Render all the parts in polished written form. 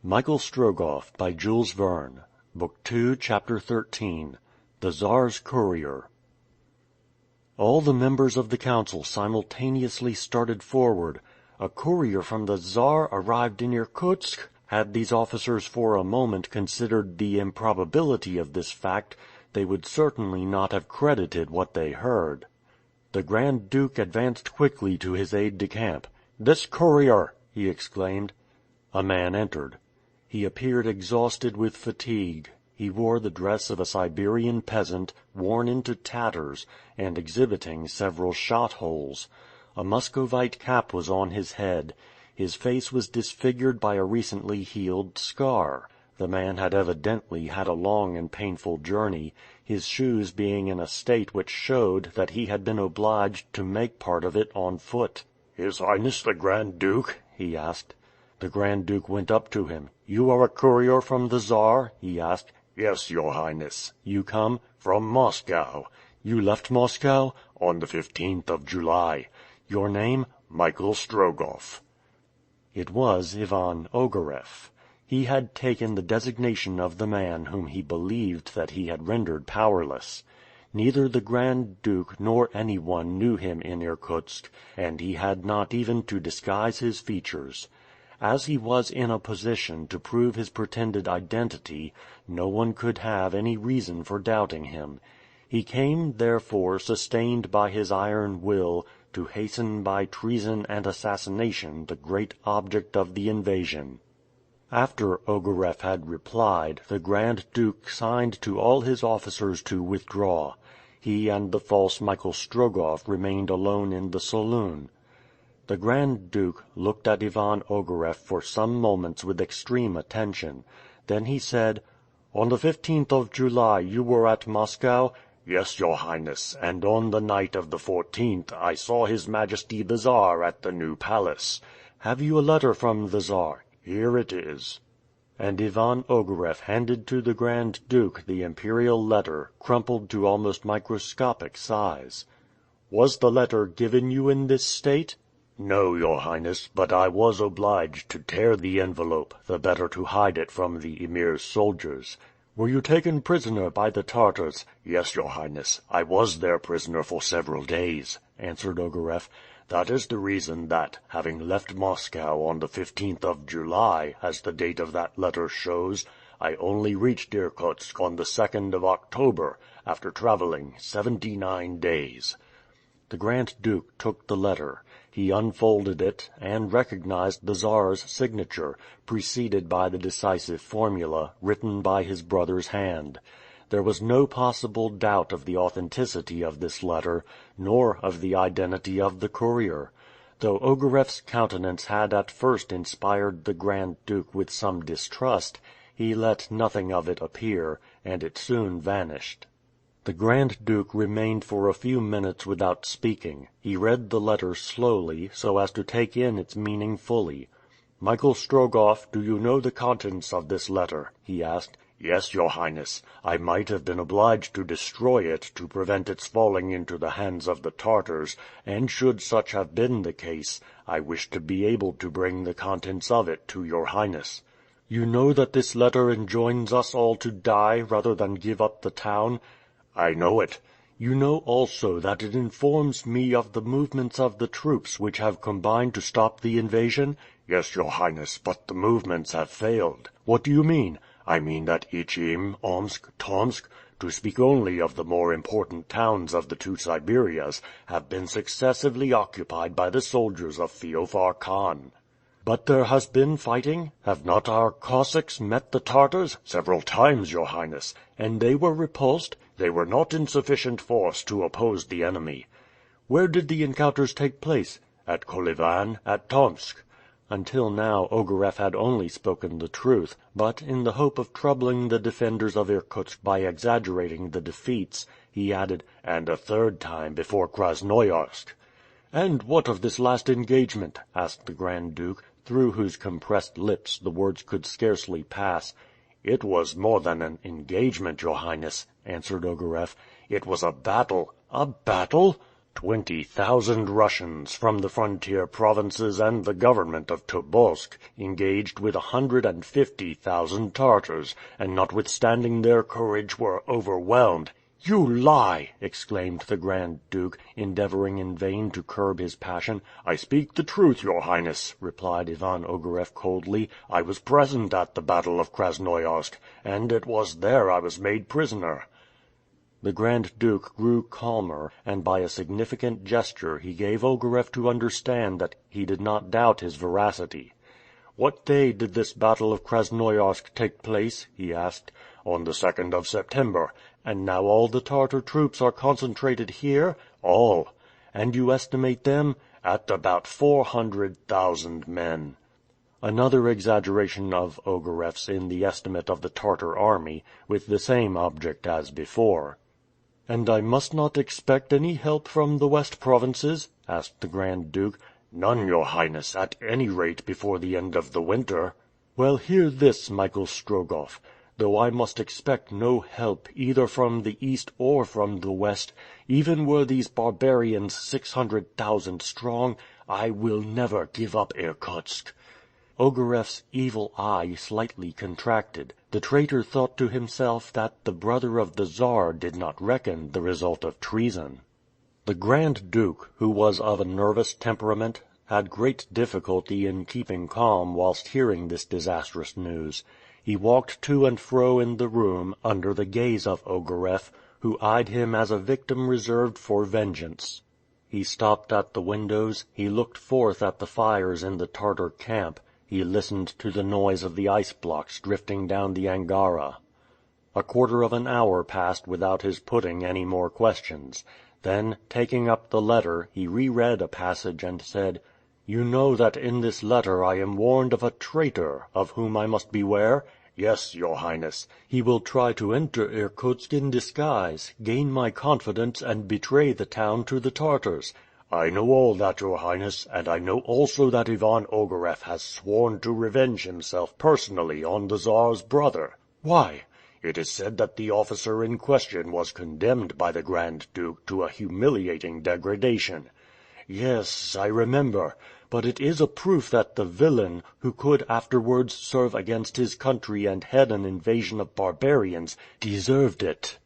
Michael Strogoff by Jules Verne. Book 2, Chapter 13. The Tsar's Courier. All the members of the council simultaneously started forward. A courier from the Tsar arrived in Irkutsk? Had these officers for a moment considered the improbability of this fact, they would certainly not have credited what they heard. The Grand Duke advanced quickly to his aide-de-camp. "This courier!" he exclaimed. A man entered. He appeared exhausted with fatigue. He wore the dress of a Siberian peasant, worn into tatters, and exhibiting several shot holes. A Muscovite cap was on his head. His face was disfigured by a recently healed scar. The man had evidently had a long and painful journey, his shoes being in a state which showed that he had been obliged to make part of it on foot. "His Highness the Grand Duke?" he asked. The Grand Duke went up to him. "You are a courier from the Tsar?" he asked. "Yes, your Highness." "You come?" "From Moscow." "You left Moscow?" "On the 15th of July." "Your name?" "Michael Strogoff." It was Ivan Ogareff. He had taken the designation of the man whom he believed that he had rendered powerless. Neither the Grand Duke nor anyone knew him in Irkutsk, and he had not even to disguise his features. As he was in a position to prove his pretended identity, no one could have any reason for doubting him. He came, therefore, sustained by his iron will, to hasten by treason and assassination the great object of the invasion. After Ogareff had replied, the Grand Duke signed to all his officers to withdraw. He and the false Michael Strogoff remained alone in the saloon. The Grand Duke looked at Ivan Ogareff for some moments with extreme attention. Then he said, "On the 15th of July you were at Moscow?" "Yes, your Highness, and on the night of the 14th I saw His Majesty the Tsar at the New Palace." "Have you a letter from the Tsar?" "Here it is." And Ivan Ogareff handed to the Grand Duke the imperial letter, crumpled to almost microscopic size. "Was the letter given you in this state?" "No, your Highness, but I was obliged to tear the envelope, the better to hide it from the Emir's soldiers." "Were you taken prisoner by the Tartars?" "Yes, your Highness, I was their prisoner for several days," answered Ogareff. "That is the reason that, having left Moscow on the 15th of July, as the date of that letter shows, I only reached Irkutsk on the 2nd of October, after traveling 79 days." The Grand Duke took the letter. He unfolded it, and recognized the Tsar's signature, preceded by the decisive formula, written by his brother's hand. There was no possible doubt of the authenticity of this letter, nor of the identity of the courier. Though Ogareff's countenance had at first inspired the Grand Duke with some distrust, he let nothing of it appear, and it soon vanished. The Grand Duke remained for a few minutes without speaking. He read the letter slowly, so as to take in its meaning fully. "Michael Strogoff, do you know the contents of this letter?" he asked. "Yes, your Highness. I might have been obliged to destroy it to prevent its falling into the hands of the Tartars, and should such have been the case, I wished to be able to bring the contents of it to your Highness." "You know that this letter enjoins us all to die rather than give up the town?" "I know it." "You know also that it informs me of the movements of the troops which have combined to stop the invasion?" "Yes, your Highness, but the movements have failed." "What do you mean?" "I mean that Ichim, Omsk, Tomsk, to speak only of the more important towns of the two Siberias, have been successively occupied by the soldiers of Feofar Khan." "But there has been fighting? Have not our Cossacks met the Tartars?" "Several times, your Highness." "And they were repulsed?" "They were not in sufficient force to oppose the enemy." "Where did the encounters take place?" "At Kolyvan, at Tomsk." Until now Ogareff had only spoken the truth, but, in the hope of troubling the defenders of Irkutsk by exaggerating the defeats, he added, "and a third time before Krasnoyarsk." "And what of this last engagement?" asked the Grand Duke, through whose compressed lips the words could scarcely pass. "It was more than an engagement, your Highness," answered Ogareff. "It was a battle." "A battle?" 20,000 Russians from the frontier provinces and the government of Tobolsk engaged with 150,000 Tartars, and notwithstanding their courage were overwhelmed." "You lie!" exclaimed the Grand Duke, endeavoring in vain to curb his passion. "I speak the truth, your Highness," replied Ivan Ogareff coldly. "I was present at the battle of Krasnoyarsk, and it was there I was made prisoner." The Grand Duke grew calmer, and by a significant gesture he gave Ogareff to understand that he did not doubt his veracity. "What day did this battle of Krasnoyarsk take place?" he asked. "On the 2nd of September." "And now all the Tartar troops are concentrated here?" "All." "And you estimate them?" "At about 400,000 men." Another exaggeration of Ogareff's in the estimate of the Tartar army, with the same object as before. "And I must not expect any help from the West provinces?" asked the Grand Duke. "None, your Highness, at any rate before the end of the winter." "Well, hear this, Michael Strogoff. Though I must expect no help, either from the East or from the West, even were these barbarians 600,000 strong, I will never give up Irkutsk." Ogareff's evil eye slightly contracted. The traitor thought to himself that the brother of the Czar did not reckon the result of treason. The Grand Duke, who was of a nervous temperament, had great difficulty in keeping calm whilst hearing this disastrous news. He walked to and fro in the room, under the gaze of Ogareff, who eyed him as a victim reserved for vengeance. He stopped at the windows, he looked forth at the fires in the Tartar camp, he listened to the noise of the ice blocks drifting down the Angara. A quarter of an hour passed without his putting any more questions. Then, taking up the letter, he reread a passage and said, "You know that in this letter I am warned of a traitor, of whom I must beware?" "Yes, your Highness." "He will try to enter Irkutsk in disguise, gain my confidence, and betray the town to the Tartars." "I know all that, your Highness, and I know also that Ivan Ogareff has sworn to revenge himself personally on the Czar's brother." "Why?" "It is said that the officer in question was condemned by the Grand Duke to a humiliating degradation." "Yes, I remember. But it is a proof that the villain, who could afterwards serve against his country and head an invasion of barbarians, deserved it."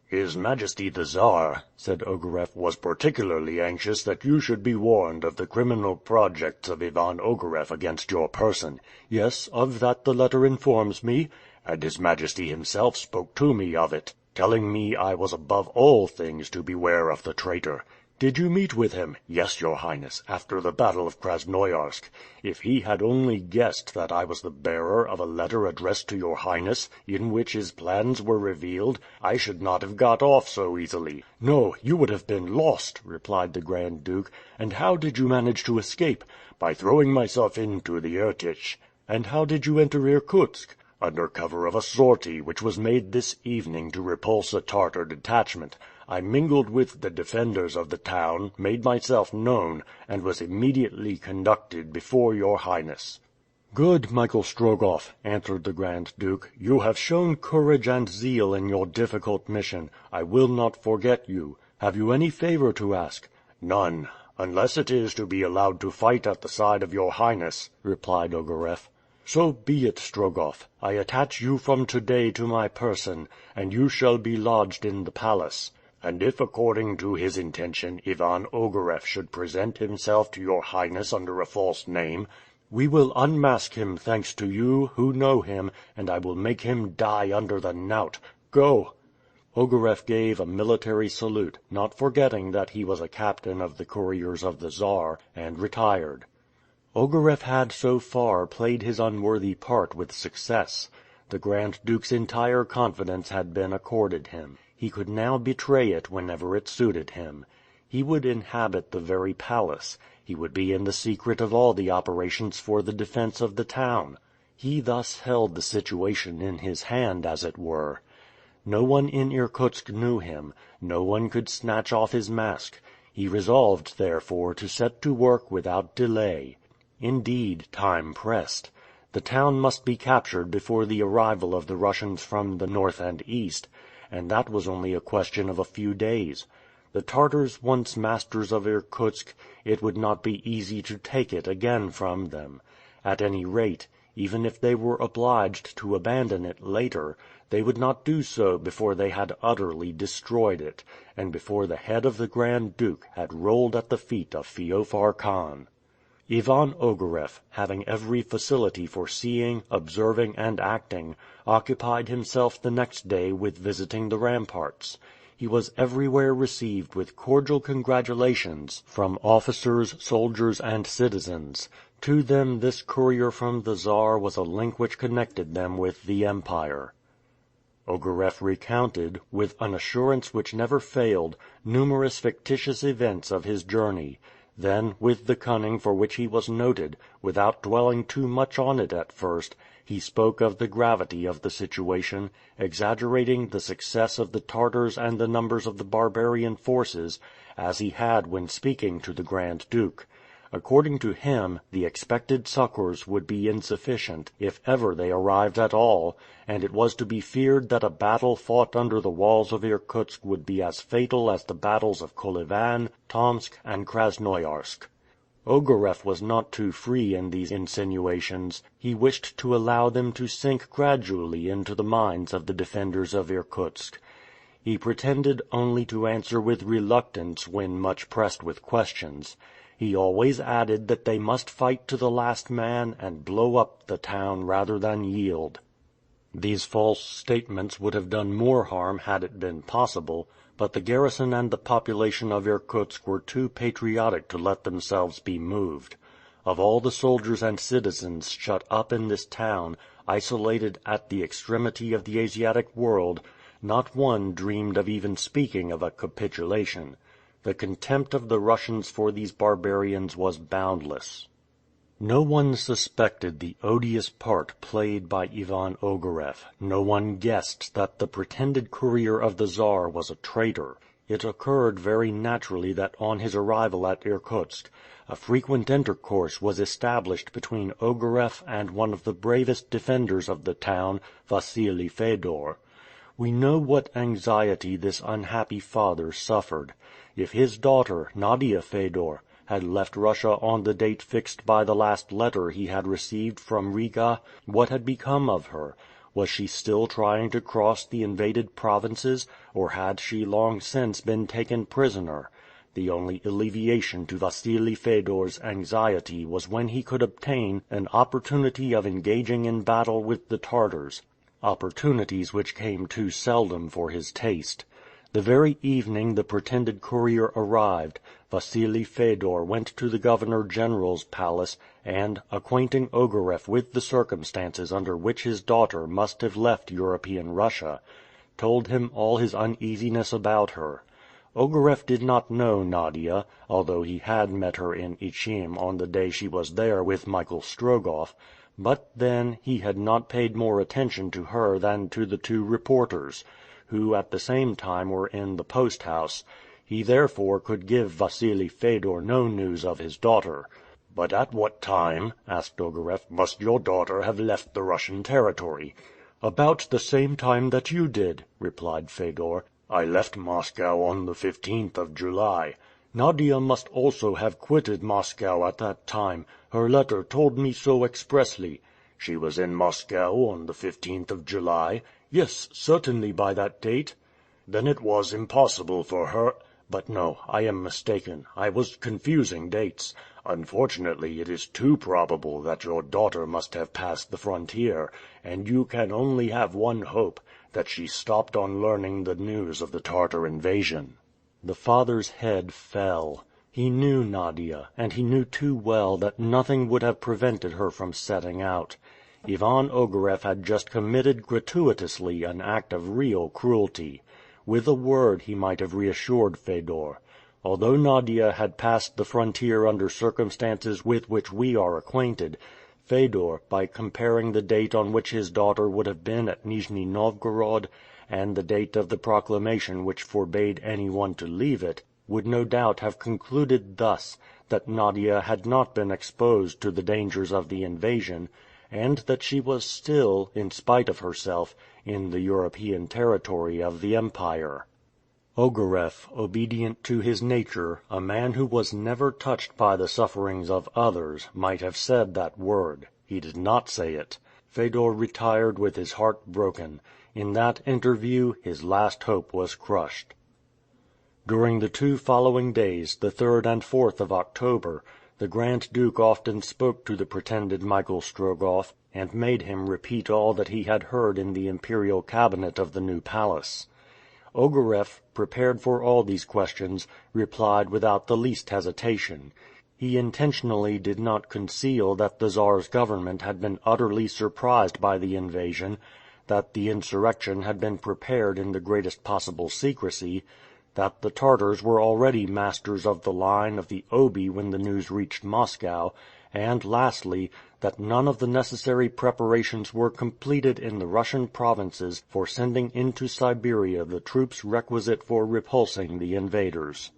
"His Majesty the Czar," said Ogareff, "was particularly anxious that you should be warned of the criminal projects of Ivan Ogareff against your person." "Yes, of that the letter informs me." "And his Majesty himself spoke to me of it, telling me I was above all things to beware of the traitor." "Did you meet with him?" "Yes, your Highness, after the battle of Krasnoyarsk. If he had only guessed that I was the bearer of a letter addressed to your Highness, in which his plans were revealed, I should not have got off so easily." "No, you would have been lost," replied the Grand Duke. "And how did you manage to escape?" "By throwing myself into the Irtych." "And how did you enter Irkutsk?" "Under cover of a sortie which was made this evening to repulse a Tartar detachment. I mingled with the defenders of the town, made myself known, and was immediately conducted before your Highness." "Good, Michael Strogoff," answered the Grand Duke. "You have shown courage and zeal in your difficult mission. I will not forget you. Have you any favor to ask?" "None, unless it is to be allowed to fight at the side of your Highness," replied Ogareff. "So be it, Strogoff. I attach you from today to my person, and you shall be lodged in the palace. And if according to his intention Ivan Ogareff should present himself to your Highness under a false name—" "We will unmask him, thanks to you, who know him, and I will make him die under the knout. Go!" Ogareff gave a military salute, not forgetting that he was a captain of the couriers of the Czar, and retired. Ogareff had so far played his unworthy part with success. The Grand Duke's entire confidence had been accorded him. He could now betray it whenever it suited him. He would inhabit the very palace. He would be in the secret of all the operations for the defense of the town. He thus held the situation in his hand, as it were. No one in Irkutsk knew him. No one could snatch off his mask. He resolved, therefore, to set to work without delay. Indeed, time pressed. The town must be captured before the arrival of the Russians from the north and east, and that was only a question of a few days. The Tartars once masters of Irkutsk, it would not be easy to take it again from them. At any rate, even if they were obliged to abandon it later, they would not do so before they had utterly destroyed it, and before the head of the Grand Duke had rolled at the feet of Feofar Khan. Ivan Ogareff, having every facility for seeing, observing, and acting, occupied himself the next day with visiting the ramparts. He was everywhere received with cordial congratulations from officers, soldiers, and citizens. To them this courier from the Czar was a link which connected them with the Empire. Ogareff recounted, with an assurance which never failed, numerous fictitious events of his journey. Then, with the cunning for which he was noted, without dwelling too much on it at first, he spoke of the gravity of the situation, exaggerating the success of the Tartars and the numbers of the barbarian forces, as he had when speaking to the Grand Duke. According to him, the expected succors would be insufficient, if ever they arrived at all, and it was to be feared that a battle fought under the walls of Irkutsk would be as fatal as the battles of Kolyvan, Tomsk, and Krasnoyarsk. Ogareff was not too free in these insinuations. He wished to allow them to sink gradually into the minds of the defenders of Irkutsk. He pretended only to answer with reluctance when much pressed with questions. He always added that they must fight to the last man and blow up the town rather than yield. These false statements would have done more harm had it been possible, but the garrison and the population of Irkutsk were too patriotic to let themselves be moved. Of all the soldiers and citizens shut up in this town, isolated at the extremity of the Asiatic world, not one dreamed of even speaking of a capitulation. The contempt of the Russians for these barbarians was boundless. No one suspected the odious part played by Ivan Ogareff. No one guessed that the pretended courier of the Czar was a traitor. It occurred very naturally that on his arrival at Irkutsk, a frequent intercourse was established between Ogareff and one of the bravest defenders of the town, Vasily Fedor. We know what anxiety this unhappy father suffered. If his daughter, Nadia Fedor, had left Russia on the date fixed by the last letter he had received from Riga, what had become of her? Was she still trying to cross the invaded provinces, or had she long since been taken prisoner? The only alleviation to Vasily Fedor's anxiety was when he could obtain an opportunity of engaging in battle with the Tartars, opportunities which came too seldom for his taste. The very evening the pretended courier arrived, Vasily Fedor went to the Governor-General's palace and, acquainting Ogareff with the circumstances under which his daughter must have left European Russia, told him all his uneasiness about her. Ogareff did not know Nadia, although he had met her in Ichim on the day she was there with Michael Strogoff, but then he had not paid more attention to her than to the two reporters, who at the same time were in the post-house. He therefore could give Vasily Fedor no news of his daughter. "But at what time," asked Ogareff, "must your daughter have left the Russian territory?" "About the same time that you did," replied Fedor. "I left Moscow on the 15th of July. Nadia must also have quitted Moscow at that time. Her letter told me so expressly." "She was in Moscow on the 15th of July?" "Yes, certainly by that date." "Then it was impossible for her. But no, I am mistaken. I was confusing dates. Unfortunately, it is too probable that your daughter must have passed the frontier, and you can only have one hope, that she stopped on learning the news of the Tartar invasion." The father's head fell. He knew Nadia, and he knew too well that nothing would have prevented her from setting out. Ivan Ogareff had just committed gratuitously an act of real cruelty. With a word he might have reassured Fedor. Although Nadia had passed the frontier under circumstances with which we are acquainted, Fedor, by comparing the date on which his daughter would have been at Nijni Novgorod, and the date of the proclamation which forbade anyone to leave it, would no doubt have concluded thus, that Nadia had not been exposed to the dangers of the invasion, and that she was still, in spite of herself, in the European territory of the empire. Ogareff, obedient to his nature, a man who was never touched by the sufferings of others, might have said that word. He did not say it. Fedor retired with his heart broken. In that interview his last hope was crushed. During the 2 following days, the 3rd and 4th of October, the Grand Duke often spoke to the pretended Michael Strogoff, and made him repeat all that he had heard in the imperial cabinet of the new palace. Ogareff, prepared for all these questions, replied without the least hesitation. He intentionally did not conceal that the Czar's government had been utterly surprised by the invasion, that the insurrection had been prepared in the greatest possible secrecy, that the Tartars were already masters of the line of the Obi when the news reached Moscow, and, lastly, that none of the necessary preparations were completed in the Russian provinces for sending into Siberia the troops requisite for repulsing the invaders.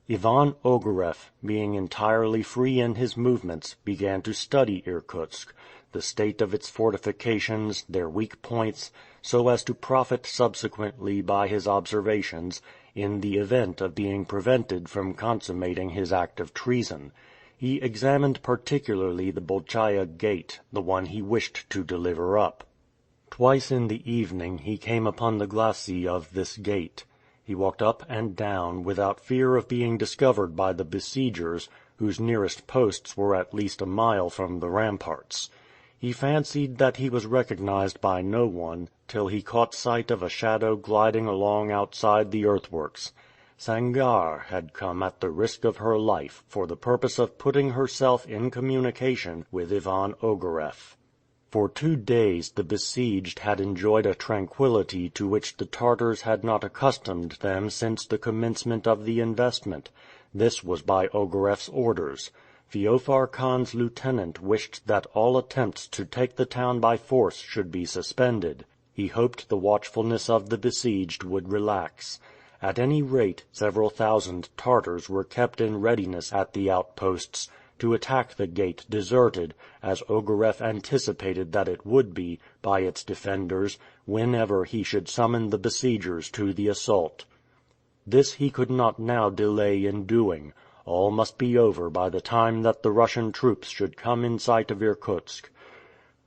Ivan Ogareff, being entirely free in his movements, began to study Irkutsk, the state of its fortifications, their weak points, so as to profit subsequently by his observations, in the event of being prevented from consummating his act of treason. He examined particularly the Bolchaia Gate, the one he wished to deliver up. Twice in the evening he came upon the glacis of this gate. He walked up and down, without fear of being discovered by the besiegers, whose nearest posts were at least a mile from the ramparts. He fancied that he was recognized by no one, till he caught sight of a shadow gliding along outside the earthworks. Sangarre had come at the risk of her life for the purpose of putting herself in communication with Ivan Ogareff. For 2 days the besieged had enjoyed a tranquillity to which the Tartars had not accustomed them since the commencement of the investment. This was by Ogareff's orders. Feofar Khan's lieutenant wished that all attempts to take the town by force should be suspended. He hoped the watchfulness of the besieged would relax. At any rate, several thousand Tartars were kept in readiness at the outposts, to attack the gate deserted, as Ogareff anticipated that it would be, by its defenders, whenever he should summon the besiegers to the assault. This he could not now delay in doing. All must be over by the time that the Russian troops should come in sight of Irkutsk.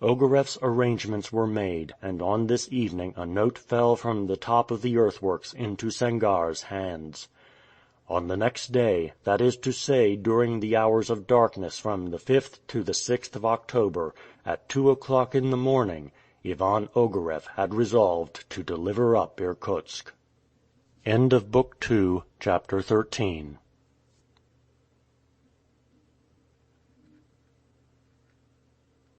Ogareff's arrangements were made, and on this evening a note fell from the top of the earthworks into Sangarre's hands. On the next day, that is to say during the hours of darkness from the 5th to the 6th of October, at 2 o'clock in the morning, Ivan Ogareff had resolved to deliver up Irkutsk. End of Book 2, Chapter 13.